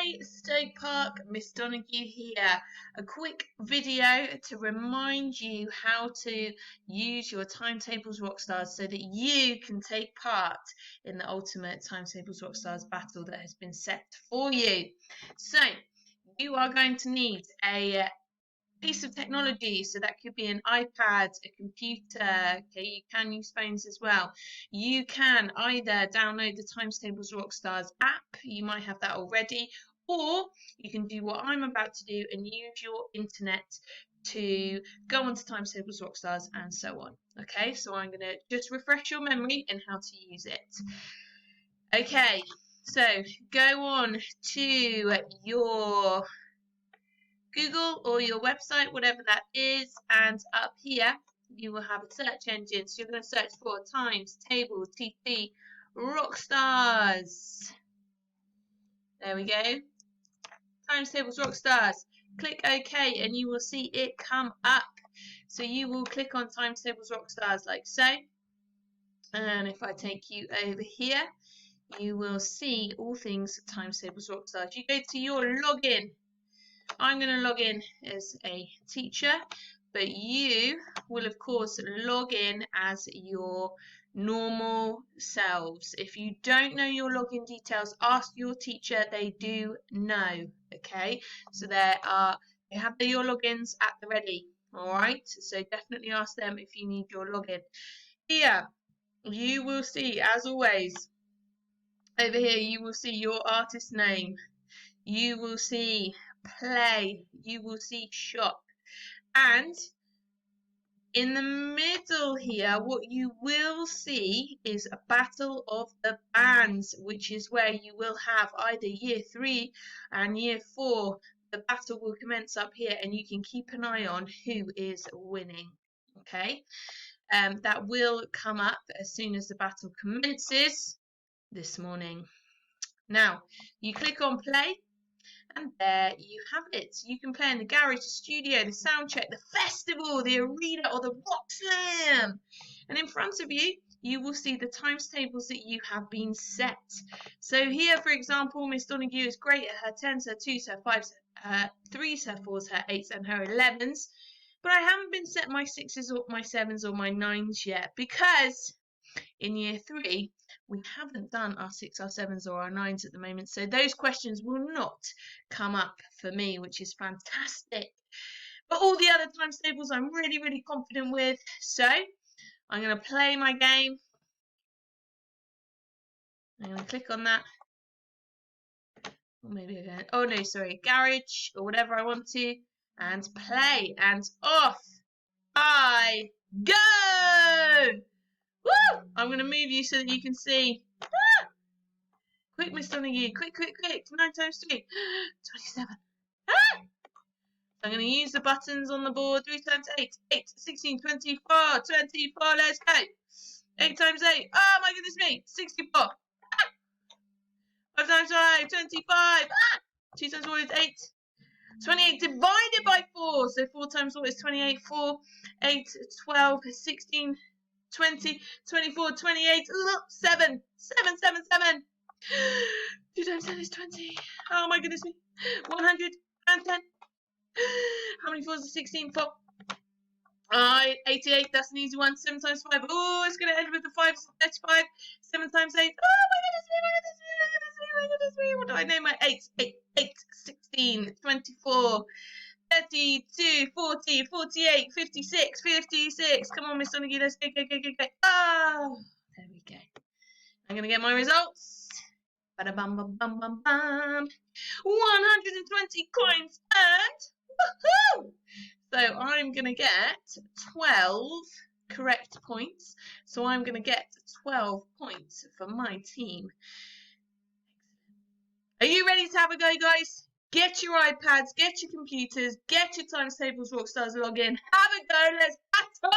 Hi Stoke Park, Miss Donahue here. A quick video to remind you how to use your Timetables Rockstars so that you can take part in the ultimate Timetables Rockstars battle that has been set for you. So you are going to need a piece of technology, so that could be an iPad, a computer. Okay, you can use phones as well. You can either download the Timetables Rockstars app, you might have that already, or you can do what I'm about to do and use your internet to go onto Timetables Rockstars and so on. Okay, so I'm going to just refresh your memory and how to use it. Okay, so go on to your Google or your website, whatever that is, and up here you will have a search engine. So you're going to search for Timetable TT Rockstars. There we go. Timetables Rockstars. Click OK and you will see it come up. So you will click on Timetables Rockstars like so. And if I take you over here, you will see all things Timetables Rockstars. You go to your login. I'm going to log in as a teacher, but you will of course log in as your normal selves. If you don't know your login details, ask your teacher. They do know. Okay, so they have your logins at the ready. All right, so definitely ask them if you need your login. Here you will see, as always, over here you will see your artist name. You will see play, you will see shop, and in the middle here what you will see is a battle of the bands, which is where you will have either year 3 and year 4. The battle will commence up here and you can keep an eye on who is winning. Okay, that will come up as soon as the battle commences this morning. Now you click on play, and there you have it. You can play in the garage, the studio, the sound check, the festival, the arena, or the rock slam. And in front of you, you will see the times tables that you have been set. So here, for example, Miss Donahue is great at her 10s, her 2s, her 5s, her 3s, her 4s, her 8s, and her 11s. But I haven't been set my 6s or my 7s or my 9s yet, because in year 3, we haven't done our 6, our 7s or our 9s at the moment. So those questions will not come up for me, which is fantastic. But all the other times tables I'm really, really confident with. So I'm going to play my game. I'm going to click on that. Or maybe again. Oh no, sorry. Garage or whatever I want to. And play. And off I go! Woo! I'm going to move you so that you can see. Ah! Quick, Miss Donahue. Quick, quick, quick. 9 times 3. 27. Ah! I'm going to use the buttons on the board. 3 times 8. 8, 16, 24. 24. Let's go. 8 times 8. Oh, my goodness me. 64. Ah! 5 times 5. 25. Ah! 2 times 4 is 8. 28 divided by 4. So 4 times 4 is 28. 4, 8, 12, 16, 20, 24, 28, 7, 7, 7, 7. 2 times 10 is 20. Oh my goodness me. 110. How many 4s are 16? 4. 88. That's an easy one. 7 times 5. Oh, it's going to end with the 5. 35. 7 times 8. Oh my goodness me. My goodness me. My goodness me. My goodness me. What do I know? My 8. 16. 24. 32, 40, 48, 56, 56. Come on, Miss Donahue, let's go, go, go, go, go. Oh, there we go. I'm going to get my results. Ba-da-bum, bum, bum, bum, bum. 120 coins earned. Woohoo! So I'm going to get 12 correct points. So I'm going to get 12 points for my team. Are you ready to have a go, guys? Get your iPads, get your computers, get your Timetables Rockstars login. Have a go. Let's battle!